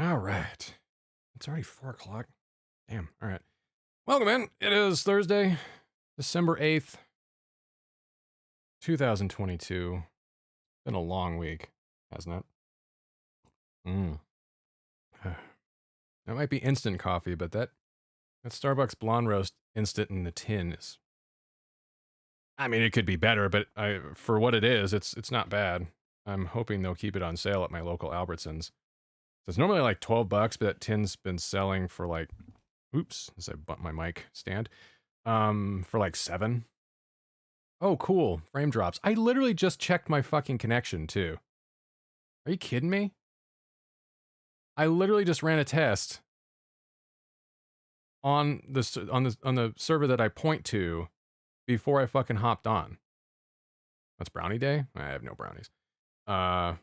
All right. It's already 4 o'clock. Damn. All right. Welcome in. It is Thursday, December 8th, 2022. Been a long week, hasn't it? Mm. That might be instant coffee, but that Starbucks blonde roast instant in the tin is. I mean, it could be better, but for what it is, it's not bad. I'm hoping they'll keep it on sale at my local Albertsons. So it's normally like $12, but that tin's been selling for like, oops, as I bump my mic stand, for like 7. Oh, cool. Frame drops. I literally just checked my fucking connection too. Are you kidding me? I literally just ran a test on the server that I point to before I fucking hopped on. That's brownie day? I have no brownies. I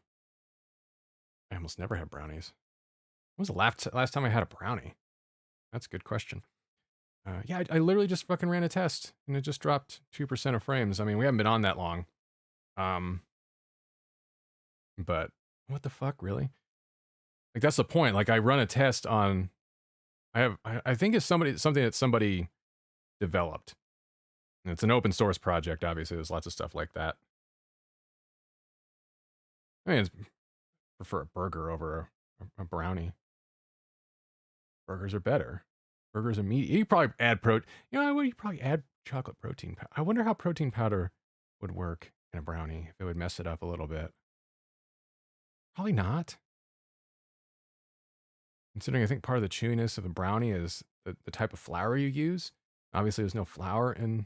almost never have brownies. When was the last time I had a brownie? That's a good question. Yeah, I literally just fucking ran a test and it just dropped 2% of frames. I mean, we haven't been on that long. But what the fuck, really? Like, that's the point. Like, I run a test on. I think it's something that somebody developed. And it's an open source project. Obviously, there's lots of stuff like that. I mean, prefer a burger over a brownie. Burgers are better. Burgers are meat. You probably add protein. You know, you probably add chocolate protein powder. I wonder how protein powder would work in a brownie. If it would mess it up a little bit. Probably not. Considering I think part of the chewiness of a brownie is the type of flour you use. Obviously, there's no flour in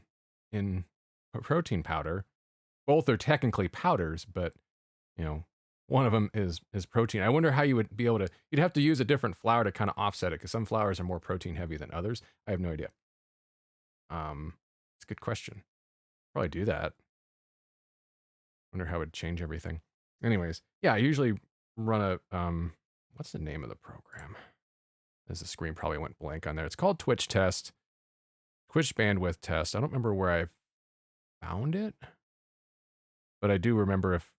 protein powder. Both are technically powders, but you know, one of them is protein. I wonder how you would be able to. You'd have to use a different flour to kind of offset it because some flours are more protein heavy than others. I have no idea. It's a good question. Probably do that. Wonder how it would change everything. Anyways, yeah, I usually run a what's the name of the program? As the screen probably went blank on there. It's called Twitch Test. Twitch Bandwidth Test. I don't remember where I found it, but I do remember if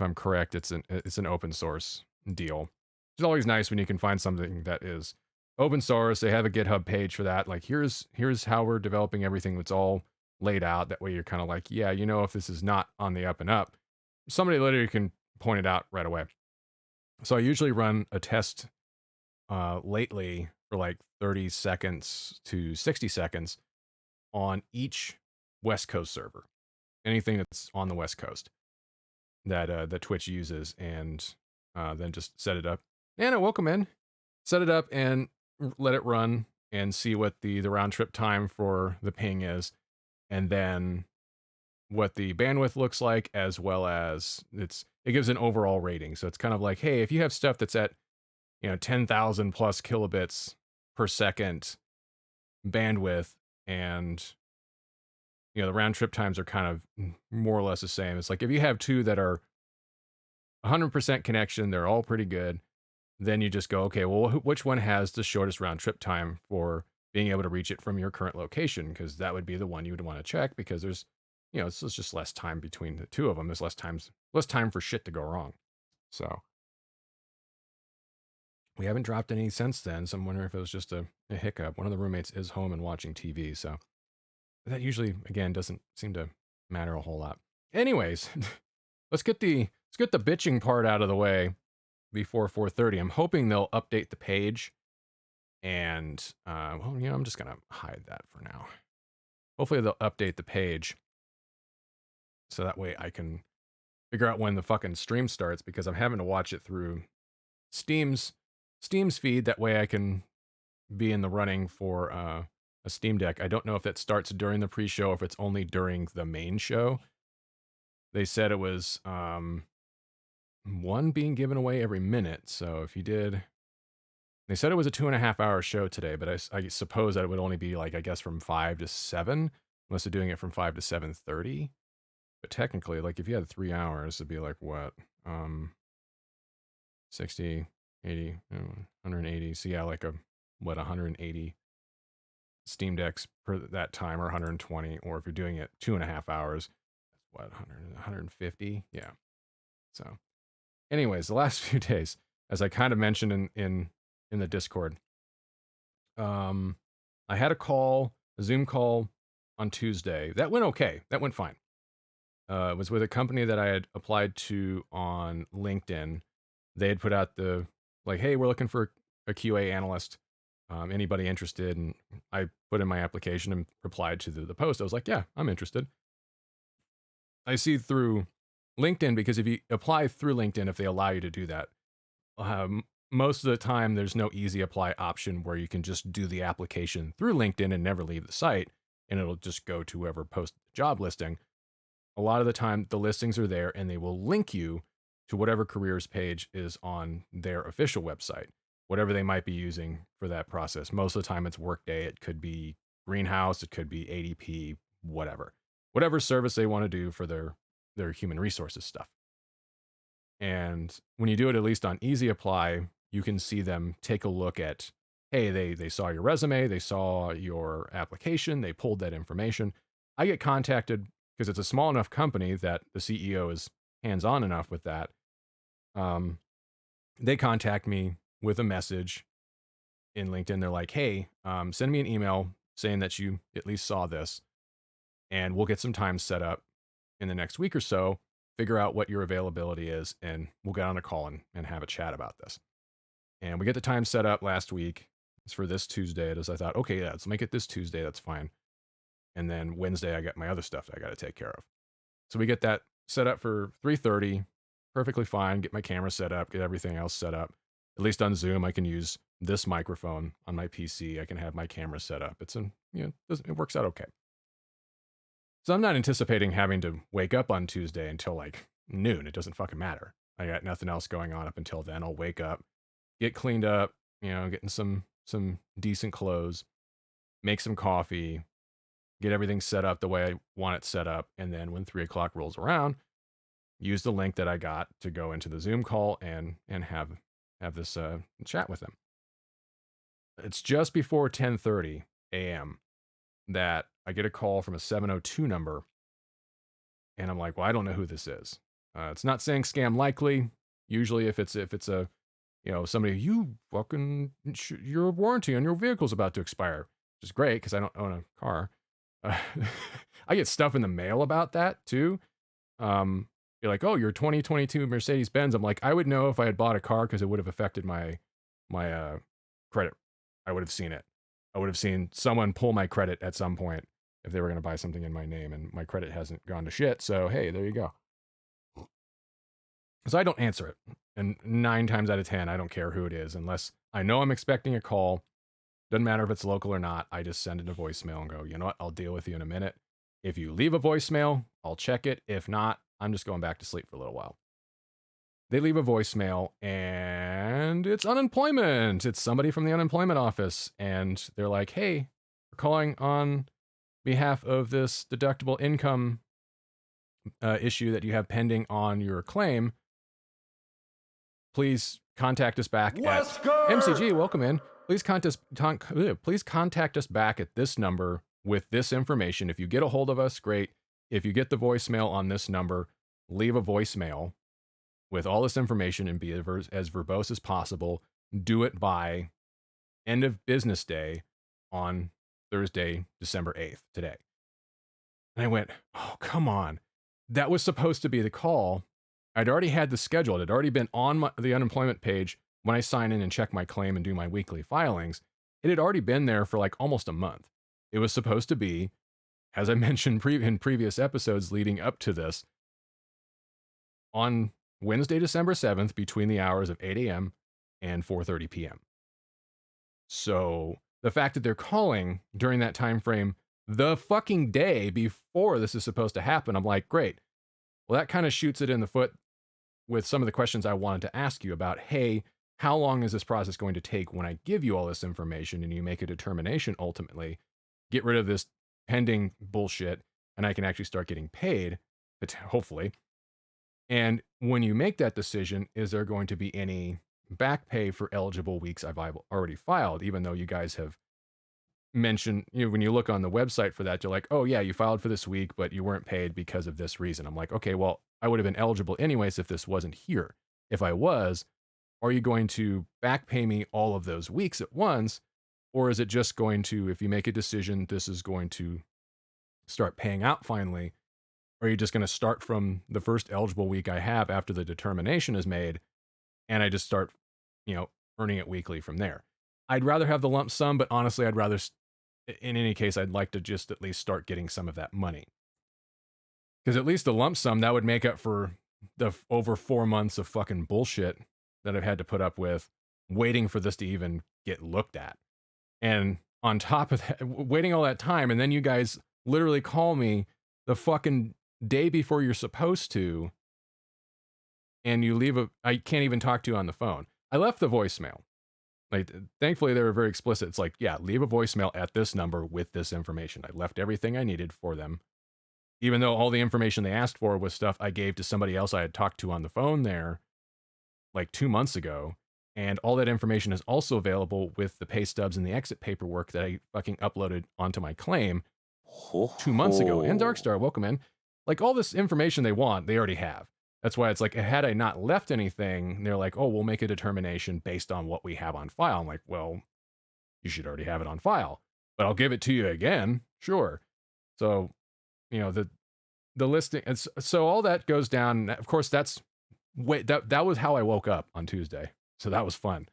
I'm correct, it's an open source deal. It's always nice when you can find something that is open source. They have a GitHub page for that. Like here's how we're developing everything. It's all laid out. That way you're kind of like, yeah, you know, if this is not on the up and up, somebody literally can point it out right away. So I usually run a test lately for like 30 seconds to 60 seconds on each West Coast server. Anything that's on the West Coast that Twitch uses, and then just set it up. Anna, welcome in. Set it up and let it run and see what the round trip time for the ping is, and then what the bandwidth looks like, as well as it gives an overall rating. So it's kind of like, hey, if you have stuff that's at 10,000 plus kilobits per second bandwidth, and the round trip times are kind of more or less the same. It's like if you have two that are 100% connection, they're all pretty good. Then you just go, okay, well, which one has the shortest round trip time for being able to reach it from your current location? Because that would be the one you would want to check, because there's, it's just less time between the two of them. There's less time for shit to go wrong. So we haven't dropped any since then. So I'm wondering if it was just a hiccup. One of the roommates is home and watching TV. So that usually, again, doesn't seem to matter a whole lot. Anyways, let's get the bitching part out of the way before 4:30. I'm hoping they'll update the page, and well, I'm just gonna hide that for now. Hopefully they'll update the page so that way I can figure out when the fucking stream starts, because I'm having to watch it through Steam's feed. That way I can be in the running for a Steam Deck. I don't know if that starts during the pre-show or if it's only during the main show. They said it was one being given away every minute. So if you did, they said it was a 2.5 hour show today, but I suppose that it would only be like, I guess, from 5 to 7, unless they're doing it from 5 to 7:30. But technically, like if you had 3 hours, it'd be like what, 60, 80, 180. So yeah, like 180 Steam Decks per that time, or 120, or if you're doing it 2.5 hours, what, 100, 150? Yeah. So anyways, the last few days, as I kind of mentioned in the Discord, I had a Zoom call on Tuesday. That went okay. That went fine. It was with a company that I had applied to on LinkedIn. They had put out the like, hey, we're looking for a QA analyst. Anybody interested? And I put in my application and replied to the post. I was like, yeah, I'm interested. I see through LinkedIn because if you apply through LinkedIn, if they allow you to do that, most of the time there's no easy apply option where you can just do the application through LinkedIn and never leave the site and it'll just go to whoever posted the job listing. A lot of the time the listings are there and they will link you to whatever careers page is on their official website, whatever they might be using for that process. Most of the time it's Workday, it could be Greenhouse, it could be ADP, whatever service they want to do for their human resources stuff. And when you do it, at least on Easy Apply, you can see them take a look at, hey, they saw your resume, they saw your application, they pulled that information. I get contacted because it's a small enough company that the CEO is hands-on enough with that. They contact me with a message in LinkedIn. They're like, hey, send me an email saying that you at least saw this, and we'll get some time set up in the next week or so, figure out what your availability is, and we'll get on a call and have a chat about this. And we get the time set up last week. It's for this Tuesday. As I thought, okay, yeah, let's make it this Tuesday. That's fine. And then Wednesday, I got my other stuff that I got to take care of. So we get that set up for 3:30. Perfectly fine. Get my camera set up. Get everything else set up. At least on Zoom, I can use this microphone on my PC. I can have my camera set up. It works out okay. So I'm not anticipating having to wake up on Tuesday until like noon. It doesn't fucking matter. I got nothing else going on up until then. I'll wake up, get cleaned up, getting some decent clothes, make some coffee, get everything set up the way I want it set up, and then when 3 o'clock rolls around, use the link that I got to go into the Zoom call and have this chat with them. It's just before 10:30 a.m. that I get a call from a 702 number, and I'm like, well, I don't know who this is. It's not saying scam likely. Usually, if it's a somebody, your warranty on your vehicle's about to expire, which is great because I don't own a car. I get stuff in the mail about that too. You're like, oh, your 2022 Mercedes Benz. I'm like, I would know if I had bought a car because it would have affected my credit. I would have seen it. I would have seen someone pull my credit at some point if they were going to buy something in my name, and my credit hasn't gone to shit. So hey, there you go. So I don't answer it, and 9 times out of 10, I don't care who it is unless I know I'm expecting a call. Doesn't matter if it's local or not. I just send it a voicemail and go, you know what? I'll deal with you in a minute. If you leave a voicemail, I'll check it. If not, I'm just going back to sleep for a little while. They leave a voicemail and it's unemployment. It's somebody from the unemployment office. And they're like, hey, we're calling on behalf of this deductible income issue that you have pending on your claim. Please contact us back at MCG. Welcome in. Please contact us back at this number with this information. If you get a hold of us, great. If you get the voicemail on this number, leave a voicemail with all this information and be as verbose as possible. Do it by end of business day on Thursday, December 8th, today. And I went, oh, come on. That was supposed to be the call. I'd already had the schedule. It had already been on the unemployment page when I sign in and check my claim and do my weekly filings. It had already been there for like almost a month. It was supposed to be, as I mentioned in previous episodes leading up to this, on Wednesday, December 7th, between the hours of 8 a.m. and 4:30 p.m. So the fact that they're calling during that time frame the fucking day before this is supposed to happen, I'm like, great. Well, that kind of shoots it in the foot with some of the questions I wanted to ask you about, hey, how long is this process going to take when I give you all this information and you make a determination ultimately, get rid of this pending bullshit, and I can actually start getting paid, hopefully. And when you make that decision, is there going to be any back pay for eligible weeks I've already filed, even though you guys have mentioned, when you look on the website for that, you're like, oh yeah, you filed for this week, but you weren't paid because of this reason. I'm like, okay, well, I would have been eligible anyways if this wasn't here. If I was, are you going to back pay me all of those weeks at once? Or is it just going to, if you make a decision, this is going to start paying out finally? Or are you just going to start from the first eligible week I have after the determination is made and I just start, you know, earning it weekly from there? I'd rather have the lump sum, but honestly, I'd rather, in any case, I'd like to just at least start getting some of that money. Because at least a lump sum, that would make up for the over 4 months of fucking bullshit that I've had to put up with waiting for this to even get looked at. And on top of that, waiting all that time, and then you guys literally call me the fucking day before you're supposed to, and you leave I can't even talk to you on the phone. I left the voicemail. Like, thankfully, they were very explicit. It's like, yeah, leave a voicemail at this number with this information. I left everything I needed for them, even though all the information they asked for was stuff I gave to somebody else I had talked to on the phone there like 2 months ago. And all that information is also available with the pay stubs and the exit paperwork that I fucking uploaded onto my claim Ho 2 months ago. And ho. Darkstar, welcome in. Like, all this information they want, they already have. That's why it's like, had I not left anything, they're like, oh, we'll make a determination based on what we have on file. I'm like, well, you should already have it on file, but I'll give it to you again. Sure. So, you know, the listing, and so all that goes down. Of course, that was how I woke up on Tuesday. So that was fun.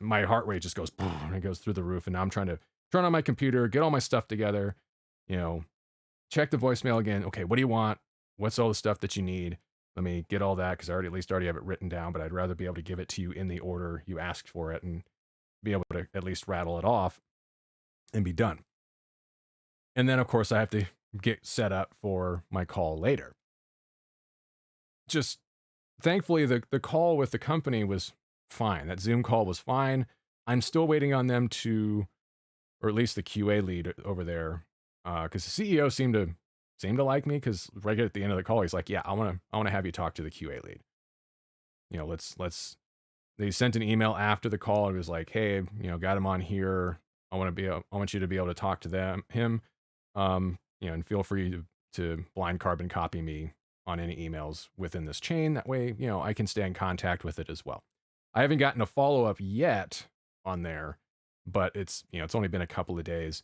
My heart rate just goes boom, and it goes through the roof. And now I'm trying to turn on my computer, get all my stuff together, you know, check the voicemail again. Okay, what do you want? What's all the stuff that you need? Let me get all that, because I at least already have it written down, but I'd rather be able to give it to you in the order you asked for it and be able to at least rattle it off and be done. And then, of course, I have to get set up for my call later. Just thankfully, the call with the company was fine. That Zoom call was fine. I'm still waiting on them to, or at least the QA lead over there, because the CEO seemed to like me. Because right at the end of the call, he's like, "Yeah, I want to have you talk to the QA lead. You know, let's." They sent an email after the call. It was like, "Hey, you know, got him on here. I want you to be able to talk to him. You know, and feel free to blind carbon copy me on any emails within this chain. That way, you know, I can stay in contact with it as well." I haven't gotten a follow up yet on there, but it's, you know, it's only been a couple of days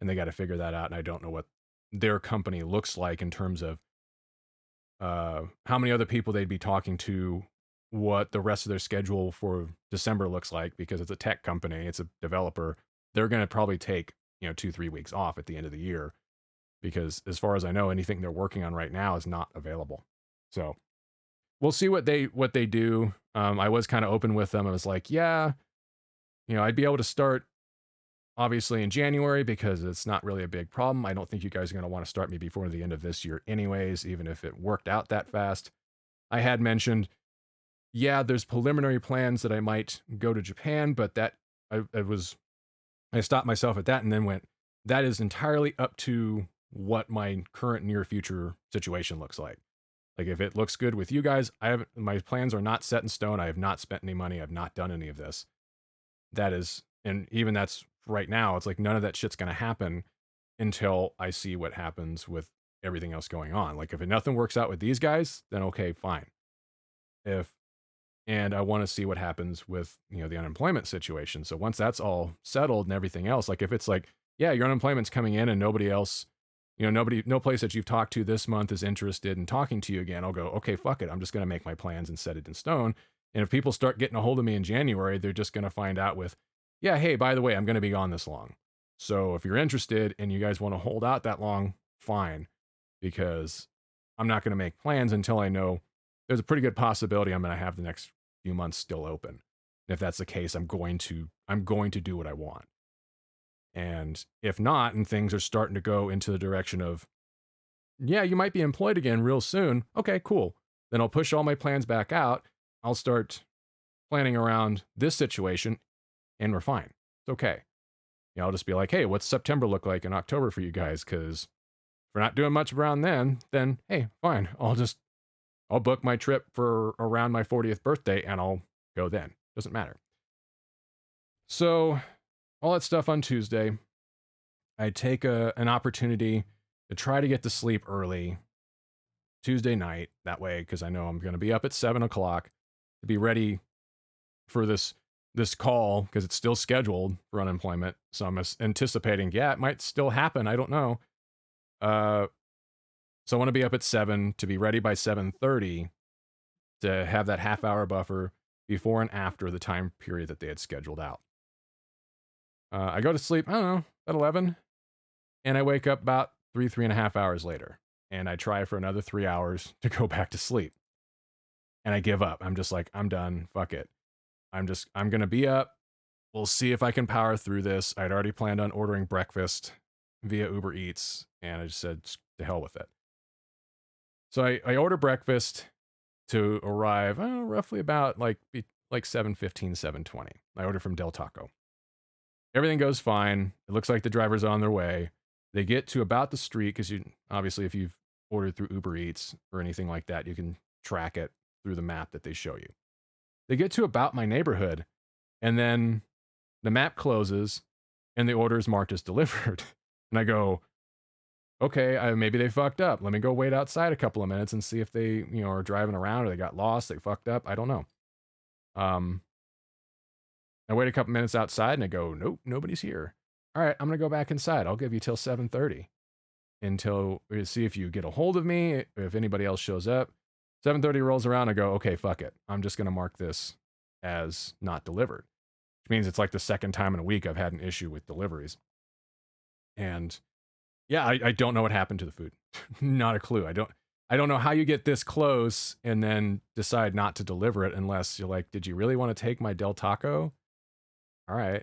and they got to figure that out. And I don't know what their company looks like in terms of how many other people they'd be talking to, what the rest of their schedule for December looks like, because it's a tech company, it's a developer. They're going to probably take, you know, 2-3 weeks off at the end of the year, because as far as I know, anything they're working on right now is not available. So we'll see what they do. I was kind of open with them. I was like, yeah, you know, I'd be able to start obviously in January because it's not really a big problem. I don't think you guys are going to want to start me before the end of this year anyways, even if it worked out that fast. I had mentioned, yeah, there's preliminary plans that I might go to Japan, but that I stopped myself at that and then went, that is entirely up to what my current near future situation looks like. Like, if it looks good with you guys, my plans are not set in stone. I have not spent any money. I've not done any of this. That is, and even that's right now, it's like none of that shit's going to happen until I see what happens with everything else going on. Like, if nothing works out with these guys, then okay, fine. And I want to see what happens with, you know, the unemployment situation. So once that's all settled and everything else, like if it's like, yeah, your unemployment's coming in and nobody else, you know, no place that you've talked to this month is interested in talking to you again, I'll go, okay, fuck it. I'm just going to make my plans and set it in stone. And if people start getting a hold of me in January, they're just going to find out with, yeah, hey, by the way, I'm going to be gone this long. So if you're interested and you guys want to hold out that long, fine, because I'm not going to make plans until I know there's a pretty good possibility I'm going to have the next few months still open. And if that's the case, I'm going to do what I want. And if not, and things are starting to go into the direction of, yeah, you might be employed again real soon. Okay, cool. Then I'll push all my plans back out. I'll start planning around this situation and we're fine. It's okay. You know, I'll just be like, hey, what's September look like in October for you guys? Because if we're not doing much around then hey, fine. I'll book my trip for around my 40th birthday and I'll go then. Doesn't matter. So, all that stuff on Tuesday, I take an opportunity to try to get to sleep early Tuesday night. That way, because I know I'm going to be up at 7 o'clock to be ready for this call because it's still scheduled for unemployment. So I'm anticipating, yeah, it might still happen. I don't know. So I want to be up at 7 to be ready by 7:30 to have that half hour buffer before and after the time period that they had scheduled out. I go to sleep, I don't know, at 11, and I wake up about 3.5 hours later, and I try for another 3 hours to go back to sleep. And I give up. I'm just like, I'm done. Fuck it. I'm going to be up. We'll see if I can power through this. I'd already planned on ordering breakfast via Uber Eats, and I just said, to hell with it. So I order breakfast to arrive roughly about like 7:15, 7:20. I order from Del Taco. Everything goes fine. It looks like the driver's on their way. They get to about the street because you obviously if you've ordered through Uber Eats or anything like that, you can track it through the map that they show you. They get to about my neighborhood, and then the map closes, and the order is marked as delivered. And I go, okay, maybe they fucked up. Let me go wait outside a couple of minutes and see if they, are driving around or they got lost, they fucked up. I don't know. I wait a couple minutes outside and I go, nope, nobody's here. All right, I'm gonna go back inside. I'll give you till 7:30 until we see if you get a hold of me, if anybody else shows up. 7:30 rolls around, I go, okay, fuck it. I'm just gonna mark this as not delivered, which means it's like the second time in a week I've had an issue with deliveries. And yeah, I don't know what happened to the food. Not a clue. I don't know how you get this close and then decide not to deliver it unless you're like, did you really want to take my Del Taco? All right.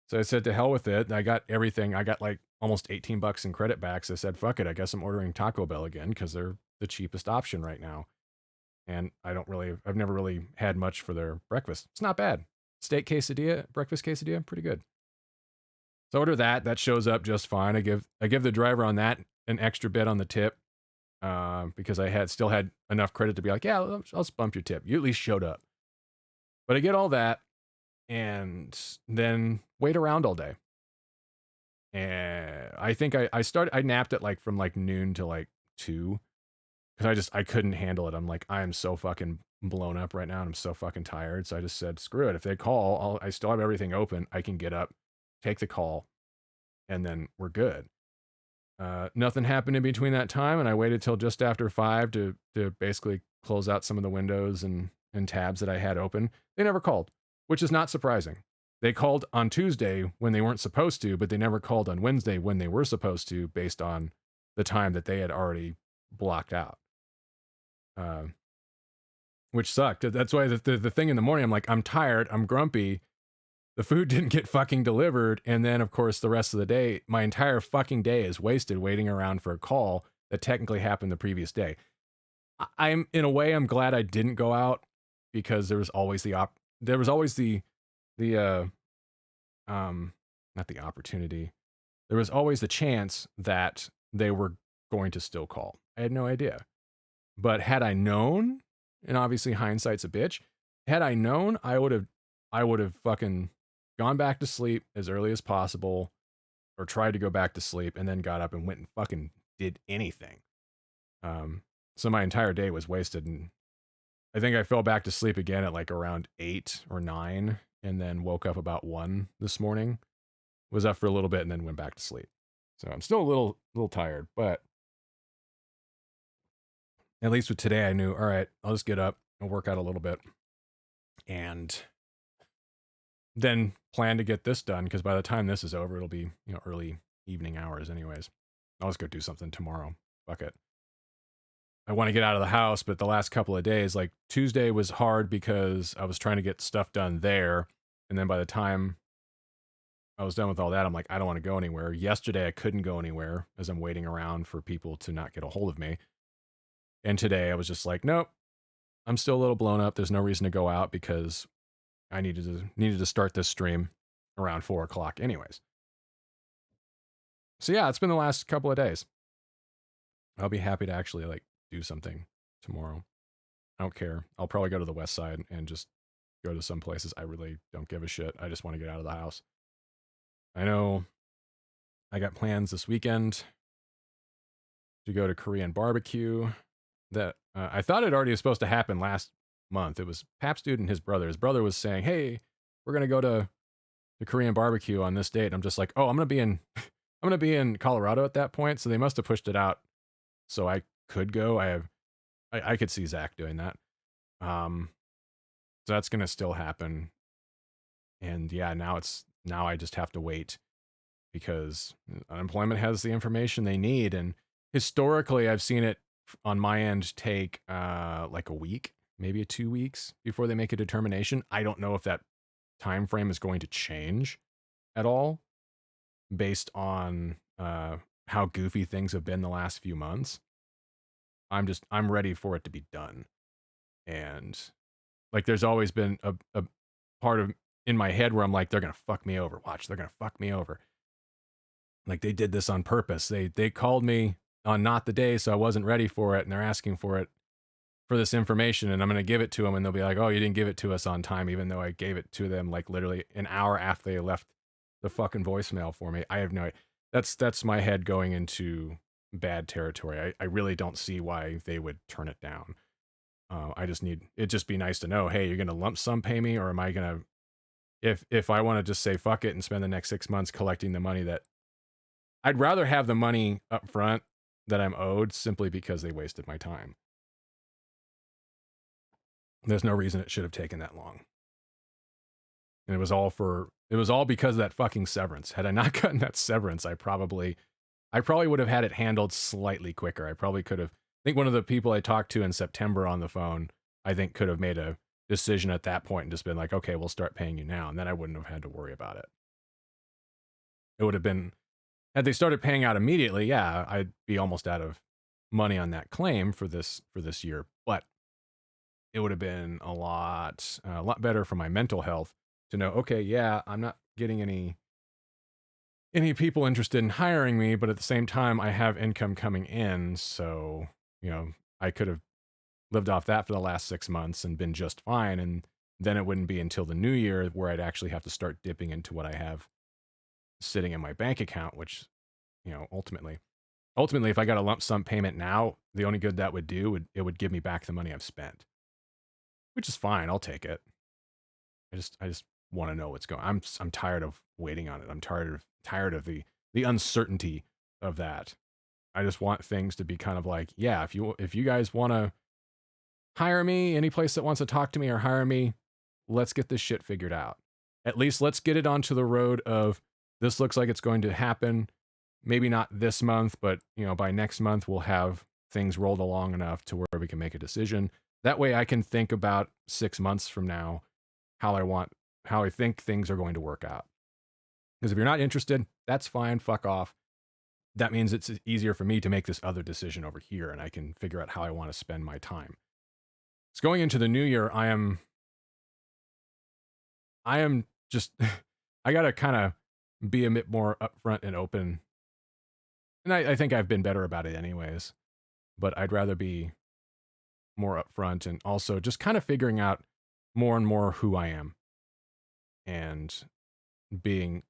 So I said to hell with it. I got everything. I got like almost $18 in credit back. So I said, fuck it. I guess I'm ordering Taco Bell again because they're the cheapest option right now. And I've never really had much for their breakfast. It's not bad. Steak quesadilla, breakfast quesadilla, pretty good. So I order that. That shows up just fine. I give the driver on that an extra bit on the tip because I still had enough credit to be like, yeah, I'll just bump your tip. You at least showed up. But I get all that and then wait around all day. And I think I napped at from noon to 2 because I couldn't handle it. I'm like, I am so fucking blown up right now and I'm so fucking tired. So I just said, screw it. If they call, I still have everything open. I can get up, take the call, and then we're good. Nothing happened in between that time, and I waited till just after 5 to basically close out some of the windows and tabs that I had open. They never called, which is not surprising. They called on Tuesday when they weren't supposed to, but they never called on Wednesday when they were supposed to based on the time that they had already blocked out. Which sucked. That's why the thing in the morning, I'm like, I'm tired, I'm grumpy, the food didn't get fucking delivered, and then of course the rest of the day, my entire fucking day is wasted waiting around for a call that technically happened the previous day. I'm in a way I'm glad I didn't go out because there was always the not the opportunity. There was always the chance that they were going to still call. I had no idea. But had I known, and obviously hindsight's a bitch, had I known, I would have fucking gone back to sleep as early as possible or tried to go back to sleep and then got up and went and fucking did anything. So my entire day was wasted, and I think I fell back to sleep again at around 8 or 9 and then woke up about 1 this morning. Was up for a little bit and then went back to sleep. So I'm still a little tired, but at least with today I knew, all right, I'll just get up and work out a little bit and then plan to get this done because by the time this is over, it'll be, early evening hours anyways. I'll just go do something tomorrow. Fuck it. I want to get out of the house, but the last couple of days, Tuesday was hard because I was trying to get stuff done there. And then by the time I was done with all that, I'm like, I don't want to go anywhere. Yesterday, I couldn't go anywhere as I'm waiting around for people to not get a hold of me. And today I was just like, nope, I'm still a little blown up. There's no reason to go out because I needed to start this stream around 4 o'clock anyways. So yeah, it's been the last couple of days. I'll be happy to actually do something tomorrow. I don't care. I'll probably go to the west side and just go to some places. I really don't give a shit. I just want to get out of the house. I know I got plans this weekend to go to Korean barbecue that I thought it already was supposed to happen last month. It was Pap's dude and his brother. His brother was saying, "Hey, we're gonna go to the Korean barbecue on this date." And I'm just like, "Oh, I'm gonna be in, I'm gonna be in Colorado at that point." So they must have pushed it out so I could go. I could see Zach doing that. Um, so that's gonna still happen. And yeah, now I just have to wait because unemployment has the information they need. And historically, I've seen it on my end take like a week, maybe 2 weeks before they make a determination. I don't know if that time frame is going to change at all based on how goofy things have been the last few months. I'm ready for it to be done. And like there's always been a part of in my head where I'm like, they're gonna fuck me over. Watch, they're gonna fuck me over. Like they did this on purpose. They called me on not the day, so I wasn't ready for it, and they're asking for it for this information, and I'm gonna give it to them, and they'll be like, "Oh, you didn't give it to us on time," even though I gave it to them like literally an hour after they left the fucking voicemail for me. I have no. That's my head going into bad territory. I really don't see why they would turn it down. I just need it. Just be nice to know. Hey, you're gonna lump sum pay me, or am I gonna if I want to just say fuck it and spend the next 6 months collecting the money that I'd rather have the money up front that I'm owed simply because they wasted my time. There's no reason it should have taken that long. And it was all because of that fucking severance. Had I not gotten that severance, I probably would have had it handled slightly quicker. I probably could have I think one of the people I talked to in September on the phone, I think could have made a decision at that point and just been like, "Okay, we'll start paying you now." And then I wouldn't have had to worry about it. It would have been had they started paying out immediately, yeah, I'd be almost out of money on that claim for this year, but it would have been a lot better for my mental health to know, okay, yeah, I'm not getting any people interested in hiring me, but at the same time, I have income coming in, so I could have lived off that for the last 6 months and been just fine, and then it wouldn't be until the new year where I'd actually have to start dipping into what I have sitting in my bank account, which ultimately, if I got a lump sum payment now, the only good that would do would give me back the money I've spent, which is fine. I'll take it. I just want to know what's going. I'm tired of waiting on it. I'm tired of the uncertainty of that. I just want things to be kind of like, yeah, if you guys want to hire me, any place that wants to talk to me or hire me, let's get this shit figured out. At least let's get it onto the road of this looks like it's going to happen. Maybe not this month, but by next month we'll have things rolled along enough to where we can make a decision. That way I can think about 6 months from now how I think things are going to work out. Because if you're not interested, that's fine, fuck off. That means it's easier for me to make this other decision over here and I can figure out how I want to spend my time. So going into the new year, I am just I got to kind of be a bit more upfront and open. And I think I've been better about it anyways, but I'd rather be more upfront and also just kind of figuring out more and more who I am and being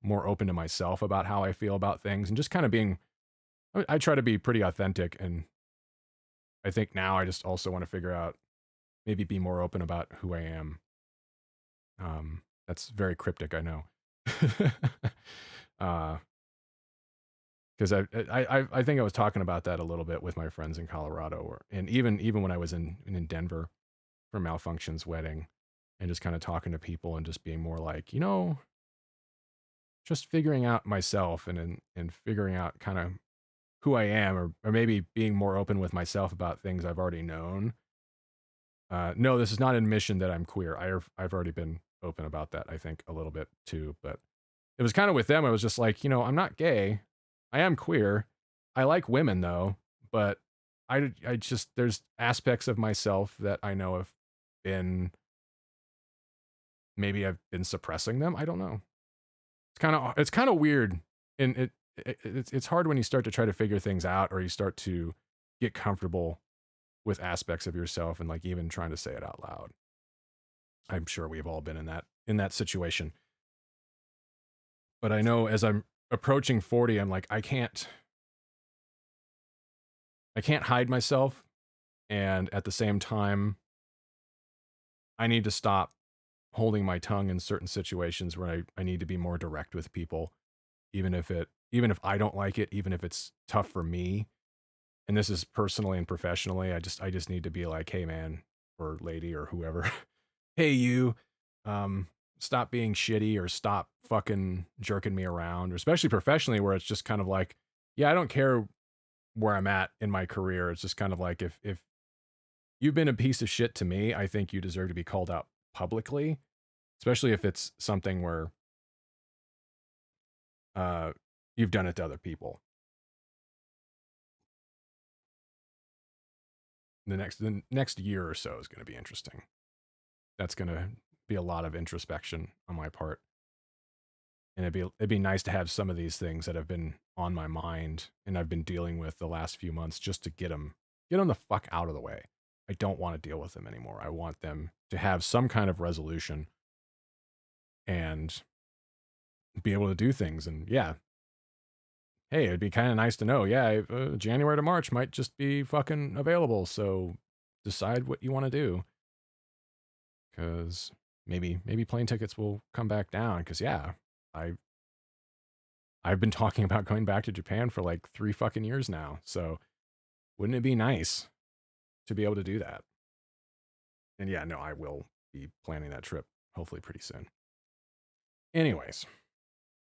more open to myself about how I feel about things and just kind of I try to be pretty authentic, and I think now I just also want to figure out maybe be more open about who I am. That's very cryptic, I know. Because I think I was talking about that a little bit with my friends in Colorado, and even when I was in Denver for Malfunction's wedding, and just kind of talking to people and just being more like, just figuring out myself and figuring out kind of who I am, or maybe being more open with myself about things I've already known. No, this is not an admission that I'm queer. I've already been open about that, I think, a little bit too. But it was kind of with them. I was just like, I'm not gay. I am queer. I like women though, but I just there's aspects of myself that I know have been maybe I've been suppressing them. I don't know. It's kind of weird, and it's hard when you start to try to figure things out or you start to get comfortable with aspects of yourself and like even trying to say it out loud. I'm sure we've all been in that situation. But I know as I'm approaching 40, I'm like I can't hide myself, and at the same time I need to stop holding my tongue in certain situations where I need to be more direct with people, even if I don't like it, even if it's tough for me. And this is personally and professionally. I just need to be like, hey man, or lady or whoever, hey you, um, stop being shitty or stop fucking jerking me around, or especially professionally where it's just kind of like, yeah, I don't care where I'm at in my career. It's just kind of like if you've been a piece of shit to me, I think you deserve to be called out publicly, especially if it's something where uh you've done it to other people. The next year or so is going to be interesting. That's going to be a lot of introspection on my part. And it'd be nice to have some of these things that have been on my mind and I've been dealing with the last few months just to get them the fuck out of the way. I don't want to deal with them anymore. I want them to have some kind of resolution and be able to do things. And yeah, hey, it'd be kind of nice to know. Yeah, January to March might just be fucking available. So decide what you want to do, because maybe plane tickets will come back down. Because yeah, I I've been talking about going back to Japan for like 3 fucking years now. So wouldn't it be nice to be able to do that? And yeah, no, I will be planning that trip hopefully pretty soon. Anyways,